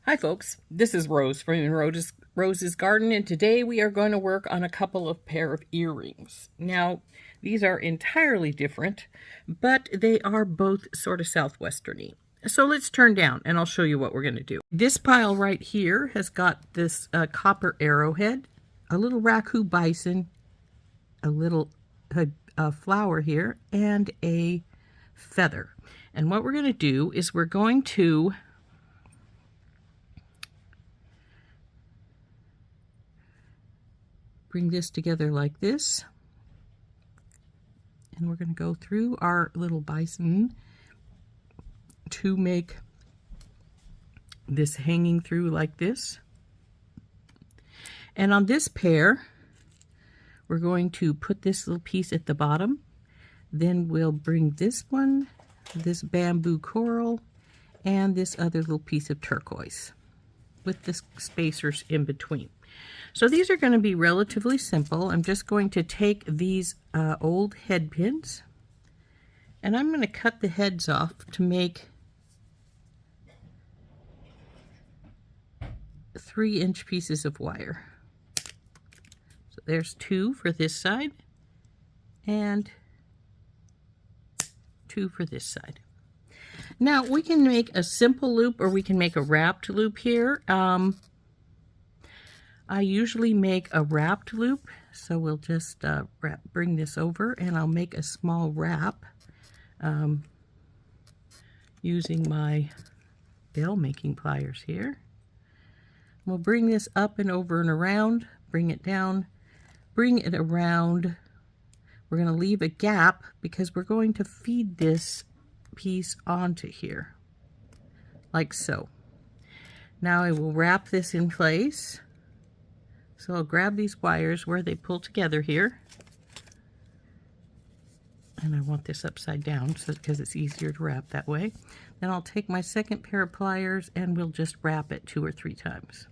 Hi folks, this is Rose from Rose's Garden, and today we are going to work on a couple of pair of earrings. Now, these are entirely different, but they are both sort of Southwestern-y. So let's turn down and I'll show you what we're going to do. This pile right here has got this copper arrowhead, a little Raku bison, a little flower here, and a feather. And what we're going to do is we're going to bring this together like this, and we're going to go through our little bison to make this hanging through like this. And on this pair, we're going to put this little piece at the bottom. Then we'll bring this one, this bamboo coral, and this other little piece of turquoise with the spacers in between. So these are going to be relatively simple. I'm just going to take these old head pins, and I'm going to cut the heads off to make 3-inch pieces of wire. So there's 2 for this side and 2 for this side. Now we can make a simple loop or we can make a wrapped loop here. I usually make a wrapped loop, so we'll just bring this over and I'll make a small wrap using my bell making pliers here. We'll bring this up and over and around, bring it down, bring it around. We're going to leave a gap because we're going to feed this piece onto here, like so. Now I will wrap this in place. So I'll grab these wires where they pull together here, and I want this upside down so because it's easier to wrap that way. Then I'll take my second pair of pliers and we'll just wrap it 2 or 3 times.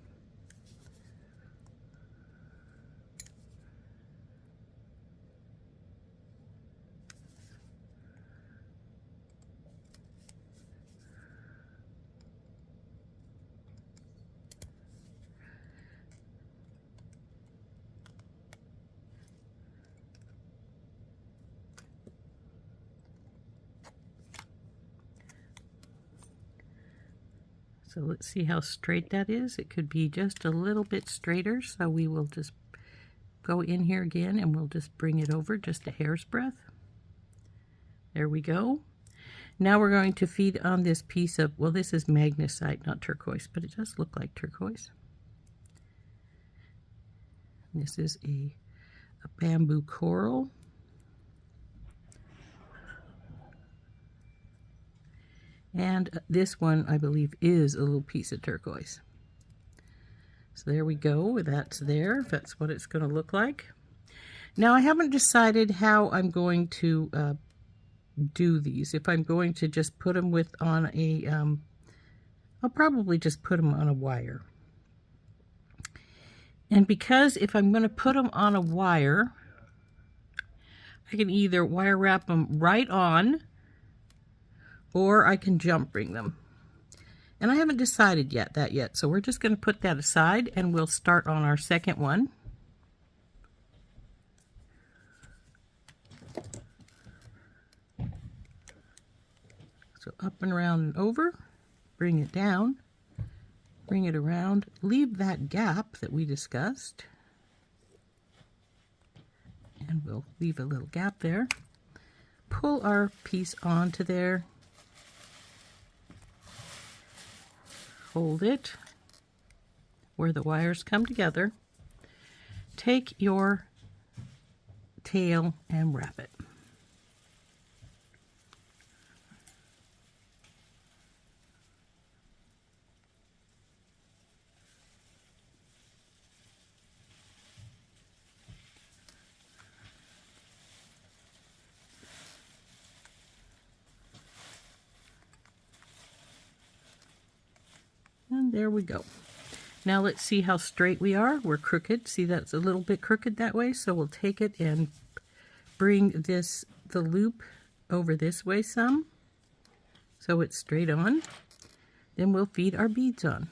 So let's see how straight that is. It could be just a little bit straighter, so we will just go in here again and we'll just bring it over just a hair's breadth. There we go. Now we're going to feed on this piece of, well, this is magnesite, not turquoise, but it does look like turquoise. This is a bamboo coral. And this one, I believe, is a little piece of turquoise. So there we go. That's there. That's what it's going to look like. Now, I haven't decided how I'm going to do these. If I'm going to just put them on a, I'll probably just put them on a wire. And because if I'm going to put them on a wire, I can either wire wrap them right on, or I can jump ring them. And I haven't decided yet, so we're just going to put that aside and we'll start on our second one. So up and around and over, bring it down, bring it around, leave that gap that we discussed, and we'll leave a little gap there. Pull our piece onto there. Hold it where the wires come together. Take your tail and wrap it. And there we go. Now let's see how straight we are. We're crooked. See, that's a little bit crooked that way. So we'll take it and bring the loop over this way some, so it's straight on. Then we'll feed our beads on.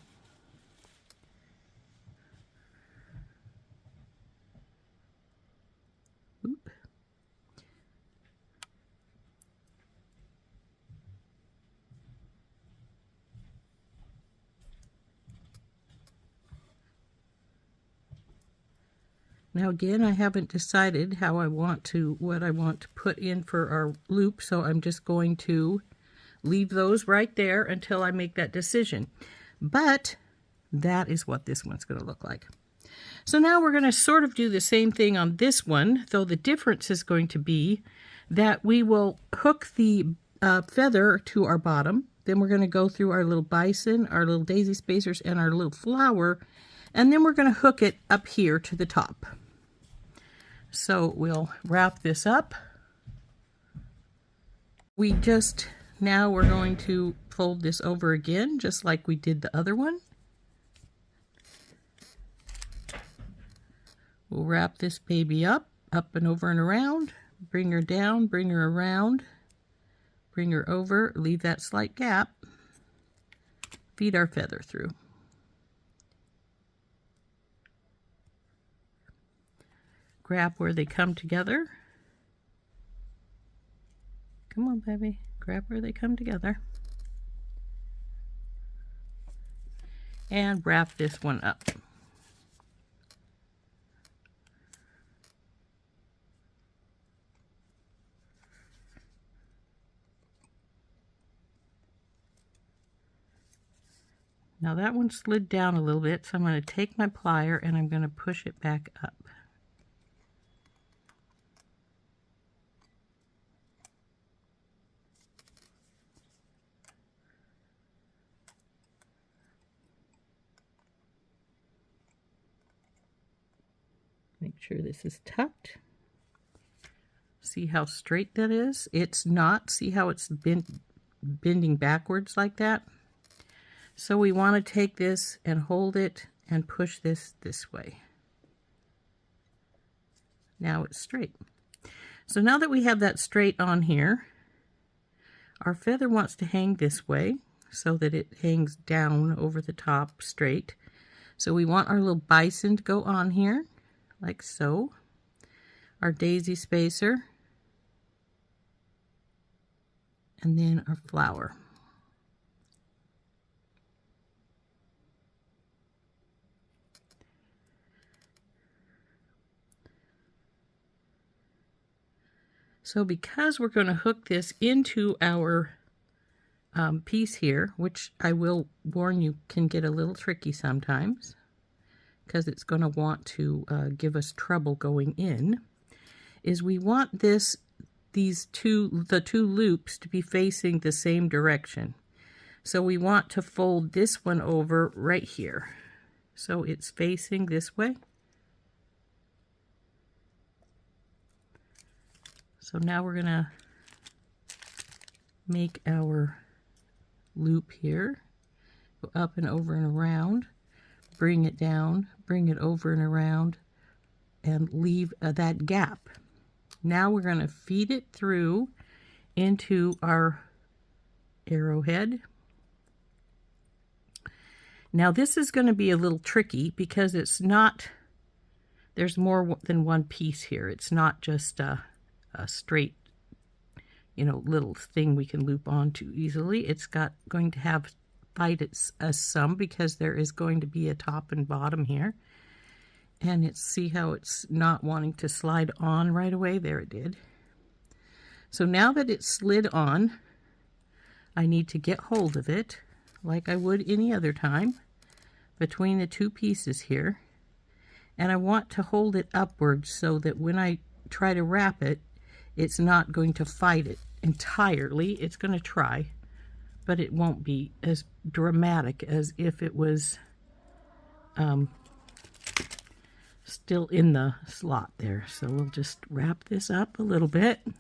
Now again, I haven't decided what I want to put in for our loop, so I'm just going to leave those right there until I make that decision. But that is what this one's going to look like. So now we're going to sort of do the same thing on this one, though the difference is going to be that we will hook the feather to our bottom. Then we're going to go through our little bison, our little daisy spacers, and our little flower, and then we're going to hook it up here to the top. So we'll wrap this up. Now we're going to fold this over again, just like we did the other one. We'll wrap this baby up and over and around, bring her down, bring her around, bring her over, leave that slight gap, feed our feather through. Grab where they come together. Come on, baby. Grab where they come together. And wrap this one up. Now that one slid down a little bit, so I'm going to take my plier and I'm going to push it back up. Make sure this is tucked. See how straight that is? It's not. See how it's bending backwards like that? So we want to take this and hold it and push this way. Now it's straight. So now that we have that straight on here, our feather wants to hang this way so that it hangs down over the top straight. So we want our little bison to go on here, like so. Our daisy spacer. And then our flower. So because we're going to hook this into our piece here, which I will warn you can get a little tricky sometimes, because it's going to want to give us trouble going in, is we want the two loops to be facing the same direction. So we want to fold this one over right here. So it's facing this way. So now we're going to make our loop here, go up and over and around, bring it down, bring it over and around, and leave that gap. Now we're going to feed it through into our arrowhead. Now this is going to be a little tricky because it's not, there's more than one piece here. It's not just a straight, little thing we can loop onto easily. It's going to have fight us some because there is going to be a top and bottom here. And see how it's not wanting to slide on right away? There it did. So now that it's slid on, I need to get hold of it like I would any other time between the two pieces here. And I want to hold it upwards so that when I try to wrap it, it's not going to fight it entirely. It's going to try, but it won't be as dramatic as if it was still in the slot there. So we'll just wrap this up a little bit. Come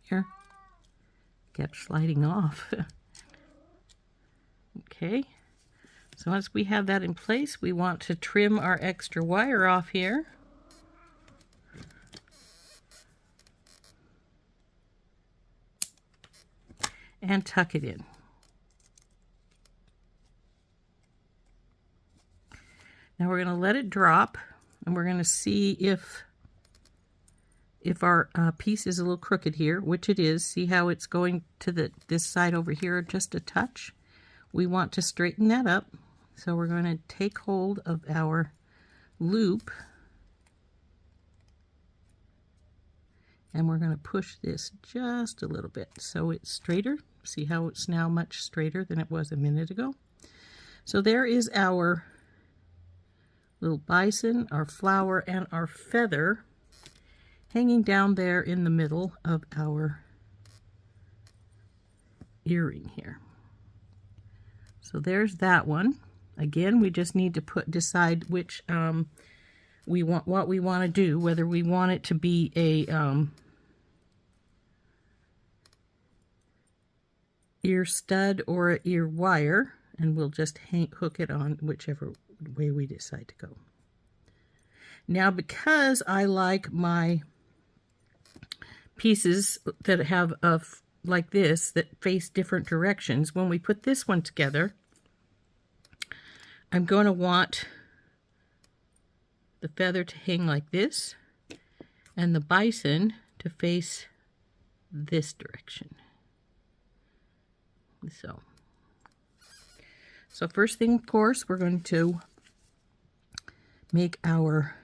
here. Kept sliding off. Okay. So once we have that in place, we want to trim our extra wire off here. And tuck it in. Now we're going to let it drop, and we're going to see if if our piece is a little crooked here, which it is, see how it's going to this side over here just a touch? We want to straighten that up. So we're going to take hold of our loop and we're going to push this just a little bit so it's straighter. See how it's now much straighter than it was a minute ago? So there is our little bison, our flower, and our feather hanging down there in the middle of our earring here. So there's that one. Again, we just need to decide which what we want to do, whether we want it to be a ear stud or an ear wire, and we'll just hook it on whichever way we decide to go. Now, because I like my pieces that have like this that face different directions, when we put this one together, I'm going to want the feather to hang like this and the bison to face this direction. So first thing, of course, we're going to make our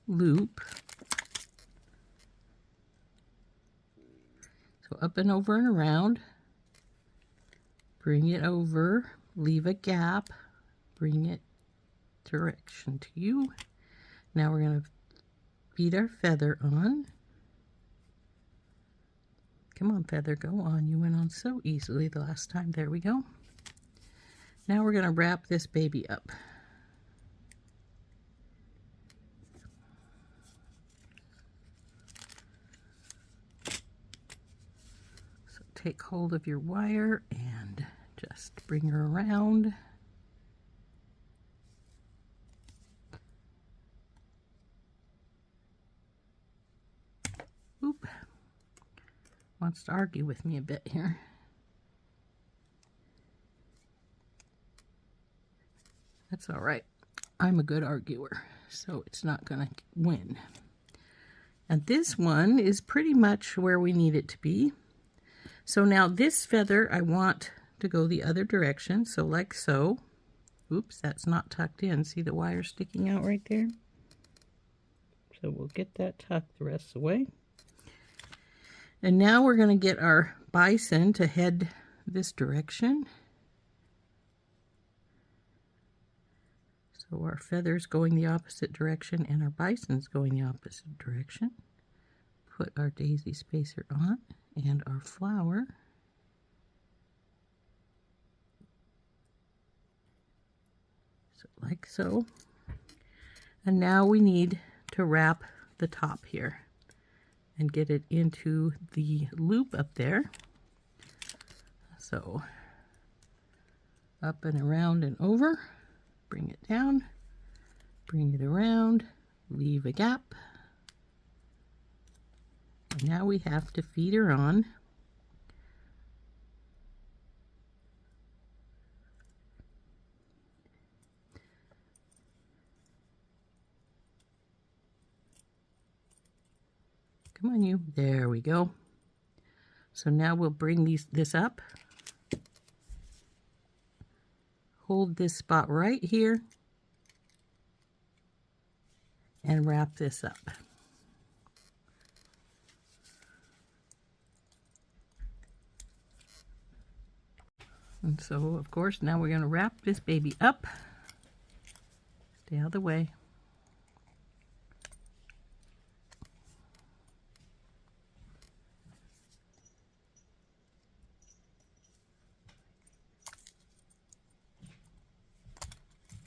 loop. So up and over and around, bring it over, leave a gap, bring it direction to you. Now we're going to feed our feather on. Come on, feather, go on. You went on so easily the last time. There we go. Now we're going to wrap this baby up. Take hold of your wire and just bring her around. Oop. Wants to argue with me a bit here. That's all right. I'm a good arguer, so it's not going to win. And this one is pretty much where we need it to be. So now this feather, I want to go the other direction, so like so. Oops, that's not tucked in. See the wire sticking out right there? So we'll get that tucked the rest of the way. And now we're going to get our bison to head this direction. So our feather's going the opposite direction and our bison's going the opposite direction. Put our daisy spacer on and our flower. So like so. And now we need to wrap the top here and get it into the loop up there. So up and around and over, bring it down, bring it around, leave a gap. And now we have to feed her on. Come on, you. There we go. So now we'll bring this up. Hold this spot right here. And wrap this up. And so, of course, now we're going to wrap this baby up. Stay out of the way.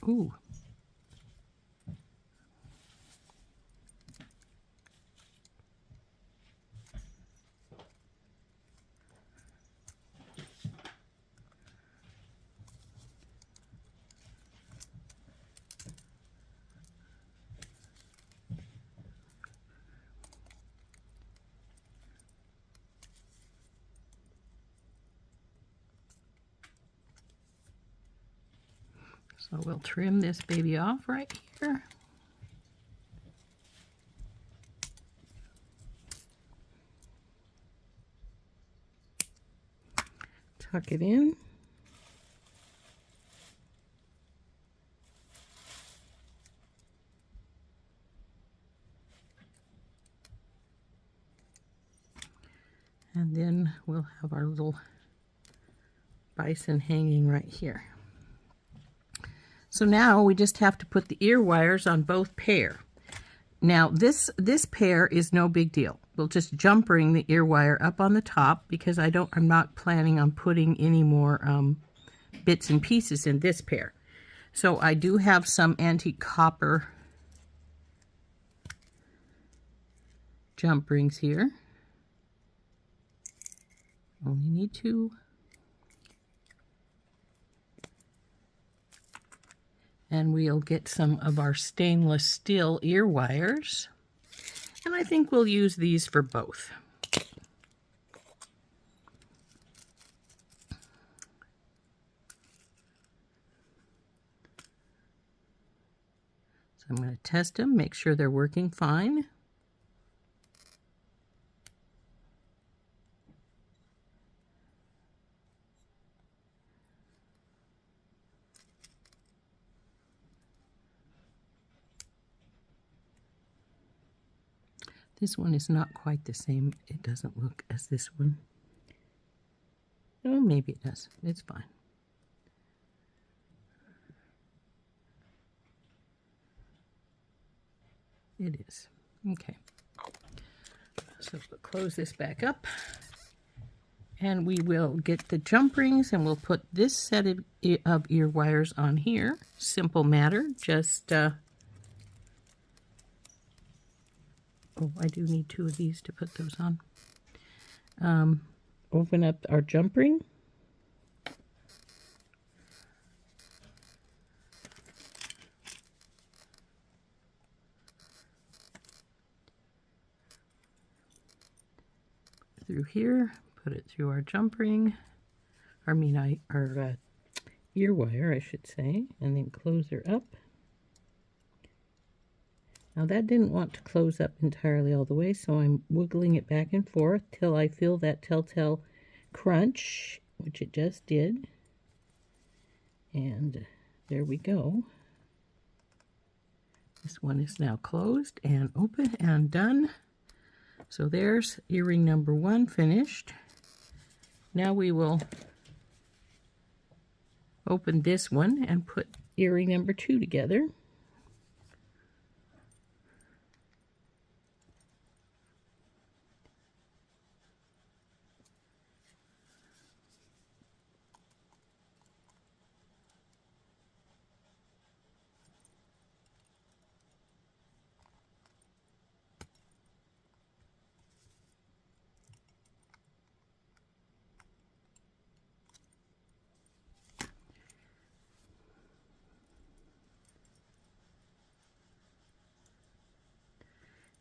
Ooh. So we'll trim this baby off right here. Tuck it in. And then we'll have our little bison hanging right here. So now we just have to put the ear wires on both pair. Now this pair is no big deal. We'll just jump ring the ear wire up on the top because I'm not planning on putting any more bits and pieces in this pair. So I do have some antique copper jump rings here. Only need 2. And we'll get some of our stainless steel ear wires. And I think we'll use these for both. So I'm going to test them, make sure they're working fine. This one is not quite the same. It doesn't look as this one. Oh, maybe it does. It's fine. It is. Okay. So we'll close this back up. And we will get the jump rings and we'll put this set of ear wires on here. Simple matter. Just... oh, I do need 2 of these to put those on. Open up our jump ring. Through here, put it through our jump ring. Our ear wire, I should say, and then close her up. Now that didn't want to close up entirely all the way, so I'm wiggling it back and forth till I feel that telltale crunch, which it just did. And there we go. This one is now closed and open and done. So there's earring number 1 finished. Now we will open this one and put earring number 2 together.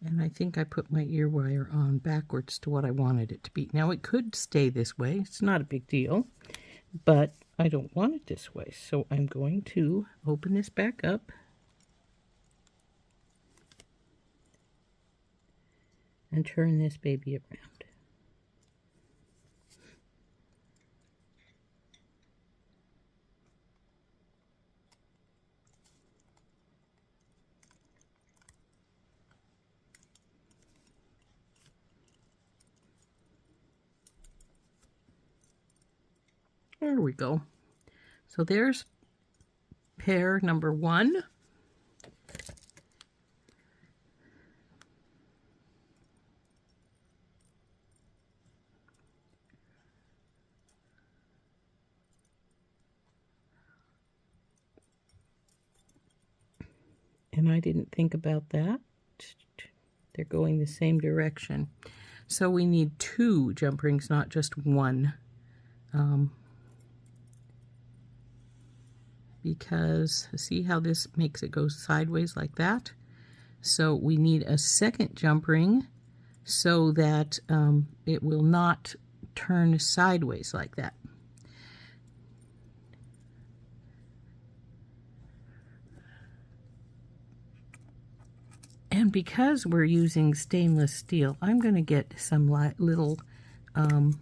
And I think I put my ear wire on backwards to what I wanted it to be. Now it could stay this way. It's not a big deal, but I don't want it this way. So I'm going to open this back up and turn this baby around. There we go. So there's pair number 1. And I didn't think about that. They're going the same direction. So we need 2 jump rings, not just 1. Because see how this makes it go sideways like that? So we need a second jump ring so that it will not turn sideways like that. And because we're using stainless steel, I'm going to get some little I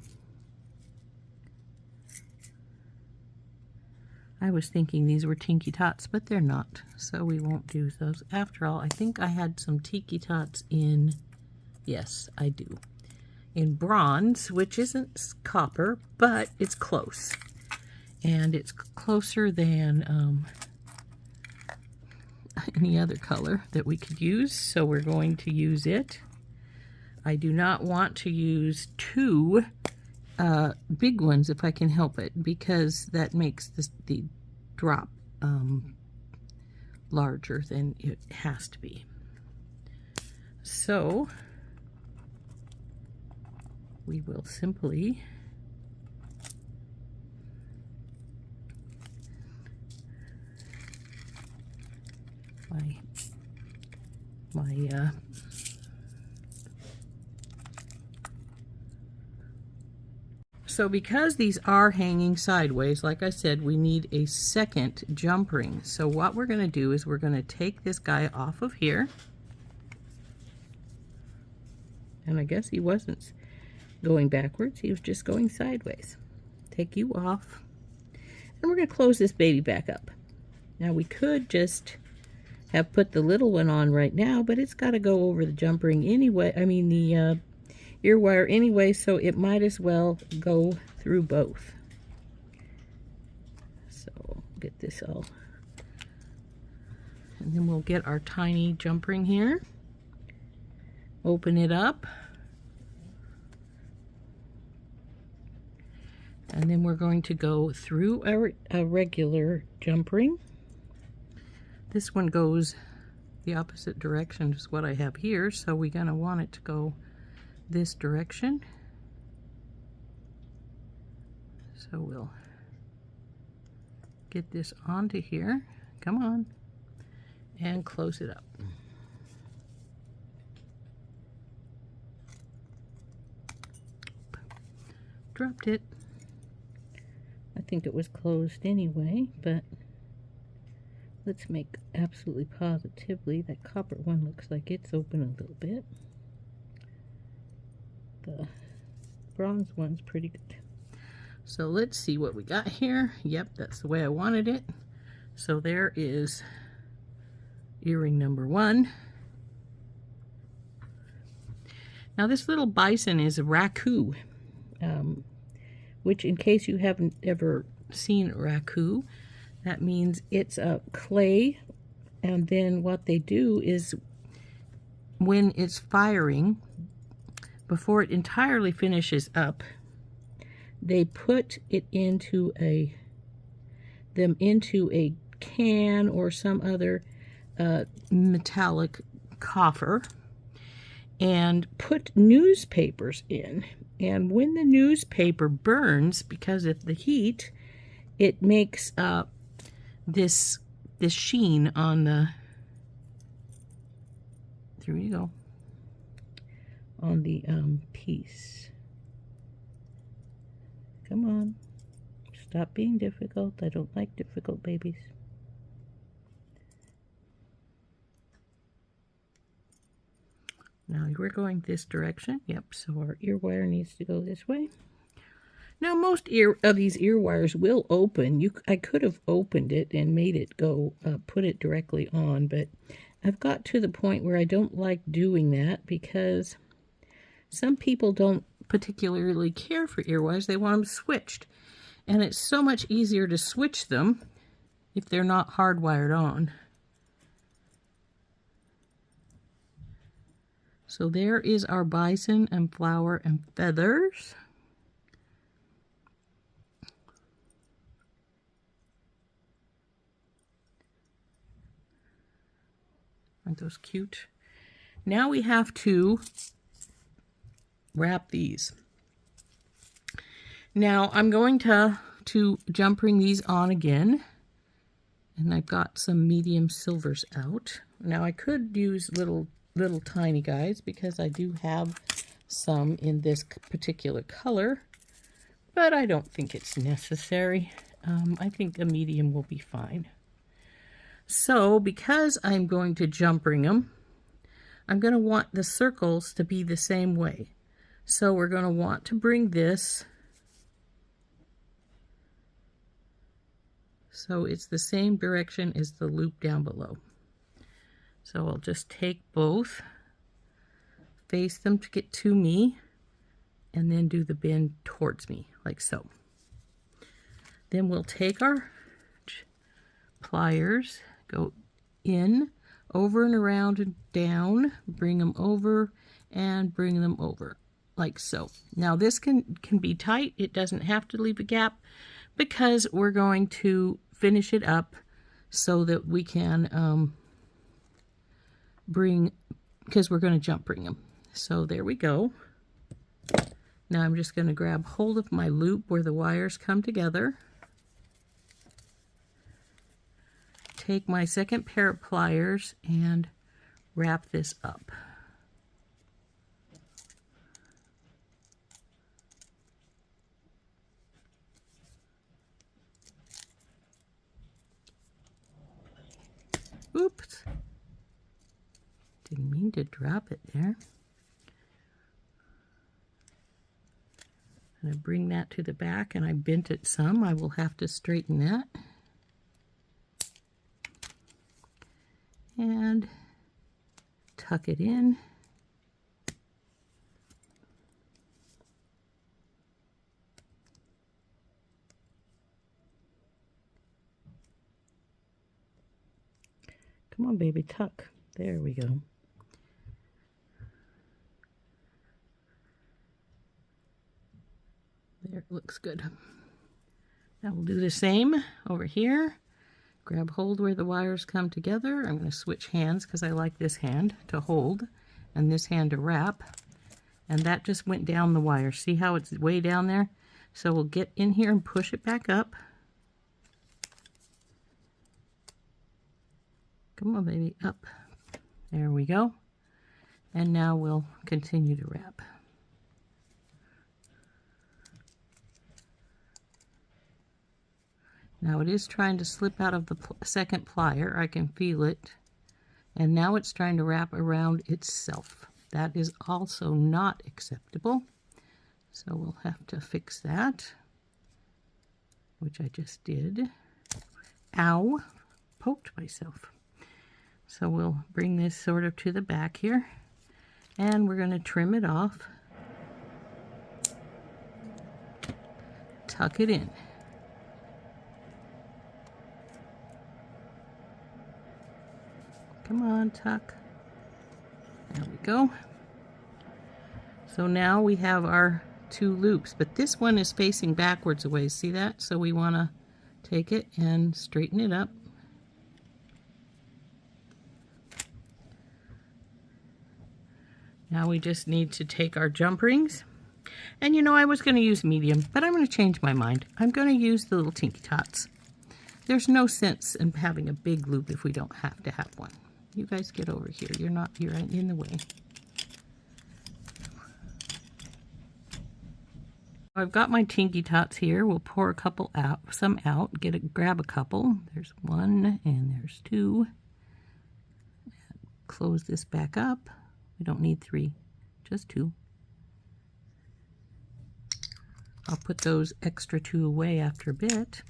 was thinking these were Tinky Tots, but they're not, so we won't use those. After all, I think I had some Tinky Tots in, yes, I do, in bronze, which isn't copper, but it's close. And it's closer than any other color that we could use, so we're going to use it. I do not want to use two big ones if I can help it, because that makes the drop larger than it has to be. So we will simply So because these are hanging sideways, like I said, we need a second jump ring. So what we're going to do is we're going to take this guy off of here. And I guess he wasn't going backwards, he was just going sideways. Take you off. And we're going to close this baby back up. Now we could just have put the little one on right now, but it's got to go over the jump ring anyway. I mean the ear wire anyway, so it might as well go through both. So get this all, and then we'll get our tiny jump ring here, open it up, and then we're going to go through a regular jump ring. This one goes the opposite direction as what I have here, so we're going to want it to go this direction. So we'll get this onto here, come on, and close it up. Dropped it. I think it was closed anyway, but let's make absolutely positively that copper one looks like it's open a little bit. The bronze one's pretty good. So let's see what we got here. Yep, that's the way I wanted it. So there is earring number one. Now this little bison is a Raku, which, in case you haven't ever seen Raku, that means it's a clay, and then what they do is when it's firing, before it entirely finishes up, they put it into a can or some other metallic coffer and put newspapers in. And when the newspaper burns, because of the heat, it makes this sheen on the, there you go, on the piece. Come on, stop being difficult. I don't like difficult babies. Now we're going this direction. Yep, so our ear wire needs to go this way. Now most of these ear wires will open. I could have opened it and made it go, put it directly on, but I've got to the point where I don't like doing that because some people don't particularly care for ear wires. They want them switched. And it's so much easier to switch them if they're not hardwired on. So there is our bison and flower and feathers. Aren't those cute? Now we have to wrap these. Now I'm going to jump ring these on again, and I've got some medium silvers out. Now I could use little tiny guys because I do have some in this particular color, but I don't think it's necessary. I think a medium will be fine. So because I'm going to jump ring them, I'm going to want the circles to be the same way. So we're going to want to bring this so it's the same direction as the loop down below. So I'll just take both, face them to get to me, and then do the bend towards me, like so. Then we'll take our pliers, go in, over and around and down, bring them over and bring them over, like so. Now this can be tight. It doesn't have to leave a gap because we're going to finish it up so that we can because we're going to jump bring them. So there we go. Now I'm just going to grab hold of my loop where the wires come together. Take my second pair of pliers and wrap this up. Oops. Didn't mean to drop it there. I'm going to bring that to the back, and I bent it some. I will have to straighten that. And tuck it in. Come on, baby, tuck. There we go. There, it looks good. Now we'll do the same over here. Grab hold where the wires come together. I'm going to switch hands because I like this hand to hold and this hand to wrap. And that just went down the wire. See how it's way down there? So we'll get in here and push it back up. Come on, baby, up. There we go. And now we'll continue to wrap. Now it is trying to slip out of the second plier. I can feel it. And now it's trying to wrap around itself. That is also not acceptable. So we'll have to fix that, which I just did. Ow, poked myself. So we'll bring this sort of to the back here, and we're going to trim it off. Tuck it in. Come on, tuck. There we go. So now we have our two loops, but this one is facing backwards a ways. See that? So we want to take it and straighten it up. Now we just need to take our jump rings. And you know, I was going to use medium, but I'm going to change my mind. I'm going to use the little Tinky Tots. There's no sense in having a big loop if we don't have to have one. You guys get over here. You're in the way. I've got my Tinky Tots here. We'll pour a couple out, grab a couple. There's one and there's two. Close this back up. We don't need three, just two. I'll put those extra two away after a bit.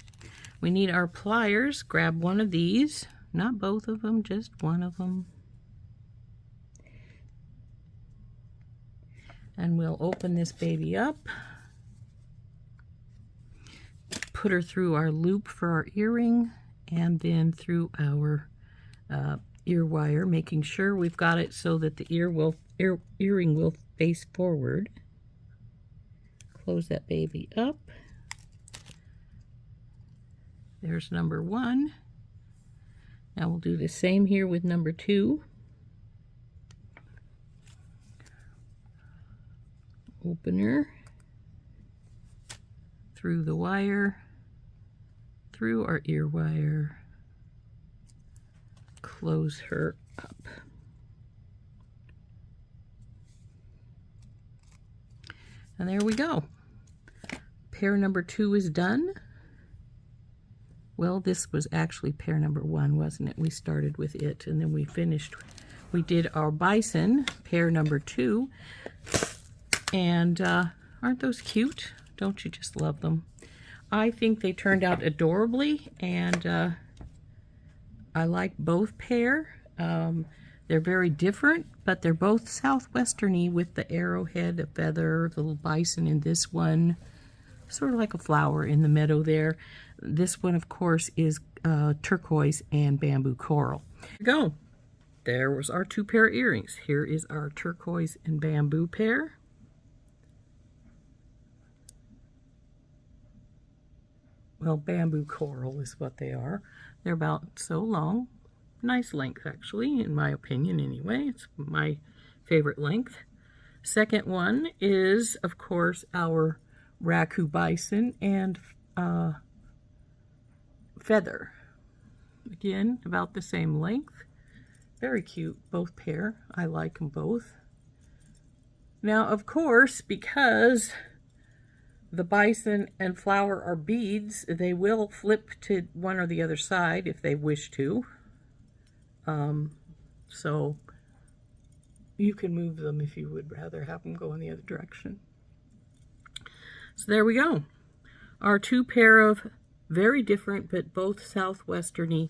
We need our pliers. Grab one of these, not both of them, just one of them. And we'll open this baby up. Put her through our loop for our earring and then through our ear wire, making sure we've got it so that the earring will face forward. Close that baby up. There's number one. Now we'll do the same here with number two. Opener through the wire, through our ear wire, close her up. And there we go. Pair number two is done. Well, this was actually pair number one, wasn't it? We started with it and then we finished We did our bison, pair number 2. And aren't those cute? Don't you just love them? I think they turned out adorably, and I like both pair. They're very different, but they're both Southwestern-y with the arrowhead, the feather, the little bison in this one. Sort of like a flower in the meadow there. This one, of course, is turquoise and bamboo coral. There you go. There was our 2 pair of earrings. Here is our turquoise and bamboo pair. Well, bamboo coral is what they are. They're about so long. Nice length, actually, in my opinion anyway. It's my favorite length. Second one is, of course, our Raku bison and feather. Again, about the same length. Very cute, both pair. I like them both. Now, of course, because the bison and flower are beads, they will flip to one or the other side if they wish to. So you can move them if you would rather have them go in the other direction. So there we go. Our 2 pair of very different but both Southwestern-y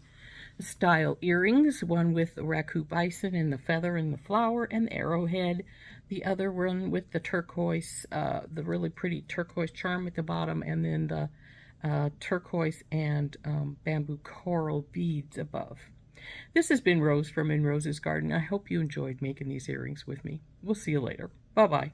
style earrings. One with the Raku bison and the feather and the flower and the arrowhead. The other one with the turquoise, the really pretty turquoise charm at the bottom, and then the turquoise and bamboo coral beads above. This has been Rose from In Rose's Garden. I hope you enjoyed making these earrings with me. We'll see you later. Bye-bye.